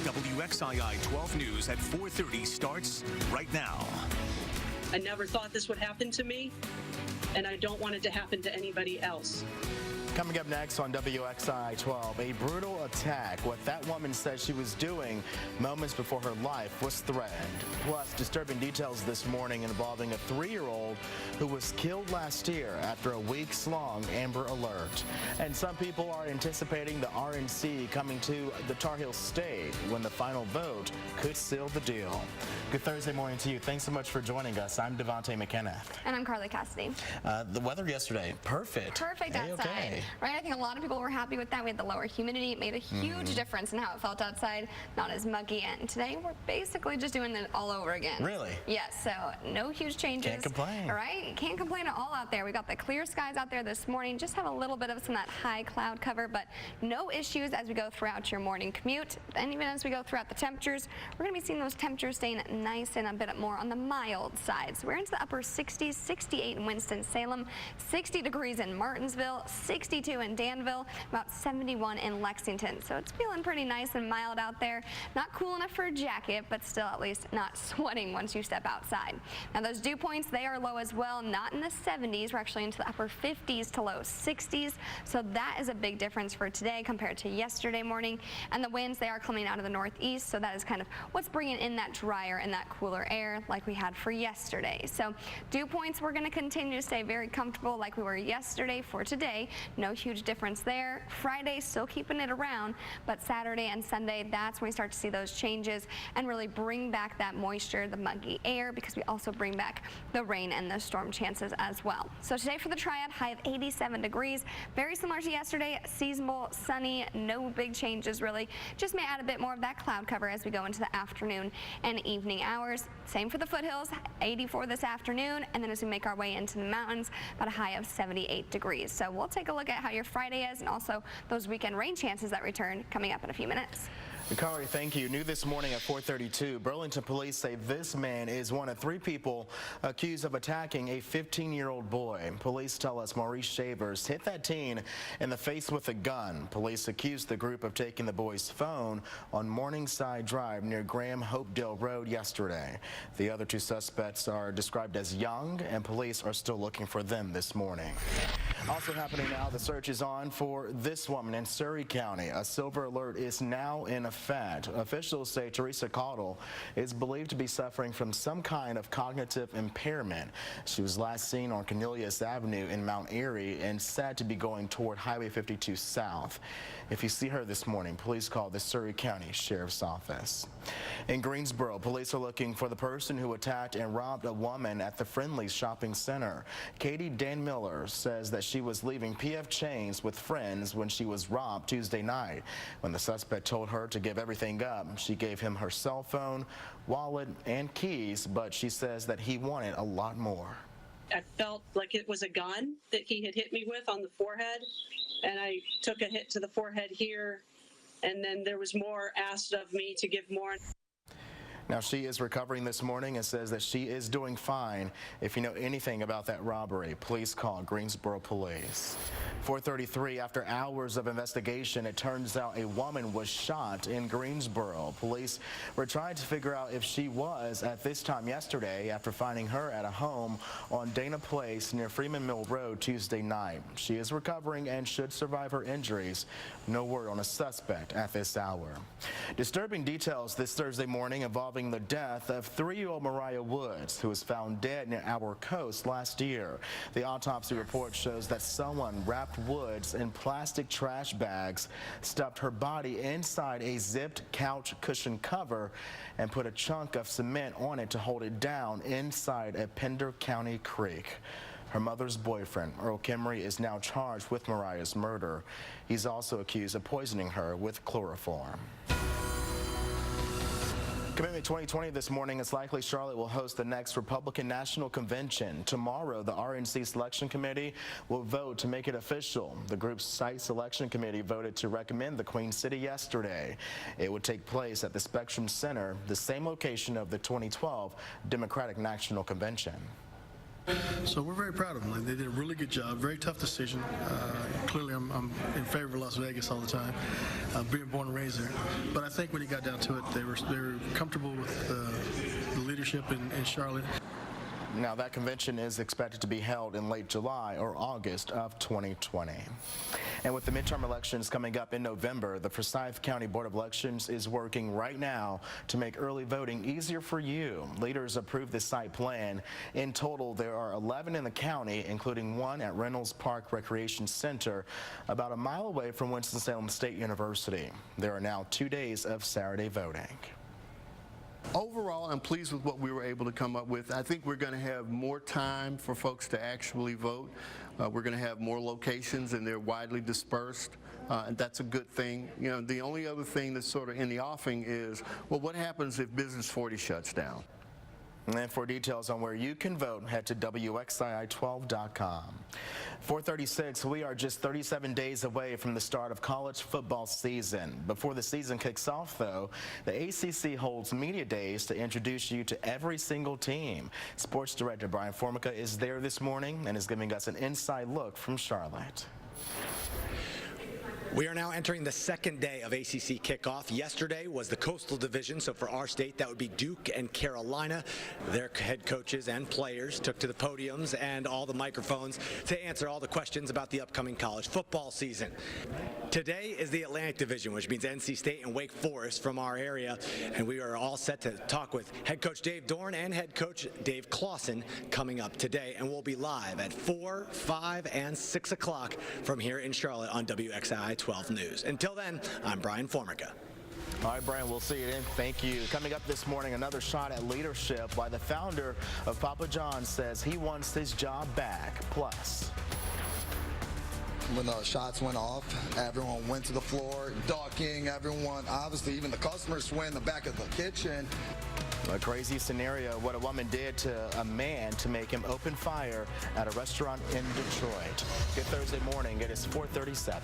WXII 12 News at 4:30 starts right now. I never thought this would happen to me, and I don't want it to happen to anybody else. Coming up next on WXII 12, a brutal attack. What that woman said she was doing moments before her life was threatened. Plus, disturbing details this morning involving a 3-year-old who was killed last year after a weeks-long Amber Alert. And some people are anticipating the RNC coming to the Tar Heel State when the final vote could seal the deal. Good Thursday morning to you. Thanks so much for joining us. I'm Devontae McKenneth. And I'm Carly Cassidy. The weather yesterday, perfect. Perfect outside. Okay. Right, I think a lot of people were happy with that. We had the lower humidity. It made a huge difference in how it felt outside. Not as muggy. And today we're basically just doing it all over again. Really? Yes, so no huge changes. Can't complain. All right, can't complain at all out there. We got the clear skies out there this morning. Just have a little bit of some of that high cloud cover, but no issues as we go throughout your morning commute. And even as we go throughout the temperatures, we're going to be seeing those temperatures staying nice and a bit more on the mild side. So we're into the upper 60s, 68 in Winston-Salem, 60 degrees in Martinsville, 62 in Danville, about 71 in Lexington. So it's feeling pretty nice and mild out there. Not cool enough for a jacket, but still at least not sweating once you step outside. Now those dew points, they are low as well, not in the 70s. We're actually into the upper 50s to low 60s. So that is a big difference for today compared to yesterday morning. And the winds, they are coming out of the northeast. So that is kind of what's bringing in that drier and that cooler air like we had for yesterday. So dew points, we're going to continue to stay very comfortable like we were yesterday for today. No huge difference there. Friday, still keeping it around, but Saturday and Sunday, that's when we start to see those changes and really bring back that moisture, the muggy air, because we also bring back the rain and the storm chances as well. So today for the triad, high of 87 degrees, very similar to yesterday, seasonable, sunny, no big changes really. Just may add a bit more of that cloud cover as we go into the afternoon and evening hours. Same for the foothills, 84 this afternoon, and then as we make our way into the mountains, about a high of 78 degrees. So we'll take a look at how your Friday is and also those weekend rain chances that return coming up in a few minutes. Kari, thank you. New this morning at 4:32, Burlington police say this man is one of 3 people accused of attacking a 15-year-old boy. Police tell us Maurice Shavers hit that teen in the face with a gun. Police accused the group of taking the boy's phone on Morningside Drive near Graham Hopedale Road yesterday. The other 2 suspects are described as young, and police are still looking for them this morning. Also happening now, the search is on for this woman in Surrey County. A silver alert is now in effect. Officials say Teresa Caudle is believed to be suffering from some kind of cognitive impairment. She was last seen on Cornelius Avenue in Mount Airy and said to be going toward Highway 52 South. If you see her this morning, please call the Surrey County Sheriff's Office. In Greensboro, police are looking for the person who attacked and robbed a woman at the Friendly's shopping center. Katie Dan Miller says that she was leaving PF Chang's with friends when she was robbed Tuesday night. When the suspect told her to give everything up, she gave him her cell phone, wallet, and keys, but she says that he wanted a lot more. I felt like it was a gun that he had hit me with on the forehead, and I took a hit to the forehead here, and then there was more asked of me to give more. Now, she is recovering this morning and says that she is doing fine. If you know anything about that robbery, please call Greensboro Police. 4:33, after hours of investigation, it turns out a woman was shot in Greensboro. Police were trying to figure out if she was at this time yesterday after finding her at a home on Dana Place near Freeman Mill Road Tuesday night. She is recovering and should survive her injuries. No word on a suspect at this hour. Disturbing details this Thursday morning involving the death of 3-year-old Mariah Woods, who was found dead near our coast last year. The autopsy report shows that someone wrapped Woods in plastic trash bags, stuffed her body inside a zipped couch cushion cover, and put a chunk of cement on it to hold it down inside a Pender County creek. Her mother's boyfriend, Earl Kimmery, is now charged with Mariah's murder. He's also accused of poisoning her with chloroform. Commitment 2020 this morning, it's likely Charlotte will host the next Republican National Convention. Tomorrow, the RNC Selection Committee will vote to make it official. The group's site selection committee voted to recommend the Queen City yesterday. It would take place at the Spectrum Center, the same location of the 2012 Democratic National Convention. So we're very proud of them. Like, they did a really good job. Very tough decision. Clearly, I'm in favor of Las Vegas all the time, being born and raised there. But I think when it got down to it, they were comfortable with the leadership in Charlotte. Now, that convention is expected to be held in late July or August of 2020. And with the midterm elections coming up in November, the Forsyth County Board of Elections is working right now to make early voting easier for you. Leaders approved the site plan. In total, there are 11 in the county, including one at Reynolds Park Recreation Center, about a mile away from Winston-Salem State University. There are now 2 days of Saturday voting. Overall, I'm pleased with what we were able to come up with. I think we're going to have more time for folks to actually vote. We're going to have more locations, and they're widely dispersed, and that's a good thing. You know, the only other thing that's sort of in the offing is, well, what happens if Business 40 shuts down? And for details on where you can vote, head to Wxii12.com. 4:36, we are just 37 days away from the start of college football season. Before the season kicks off, though, the ACC holds media days to introduce you to every single team. Sports Director Brian Formica is there this morning and is giving us an inside look from Charlotte. We are now entering the second day of ACC kickoff. Yesterday was the Coastal Division, so for our state, that would be Duke and Carolina. Their head coaches and players took to the podiums and all the microphones to answer all the questions about the upcoming college football season. Today is the Atlantic Division, which means NC State and Wake Forest from our area, and we are all set to talk with head coach Dave Dorn and head coach Dave Clawson coming up today, and we'll be live at 4, 5, and 6 o'clock from here in Charlotte on Wxii 12 News. Until then, I'm Brian Formica. All right, Brian, we'll see you then. Thank you. Coming up this morning, another shot at leadership, why the founder of Papa John's says he wants his job back. Plus, when the shots went off, everyone went to the floor, ducking, everyone, obviously even the customers went in the back of the kitchen. a crazy scenario, what a woman did to a man to make him open fire at a restaurant in Detroit. Good Thursday morning, it is 4:37.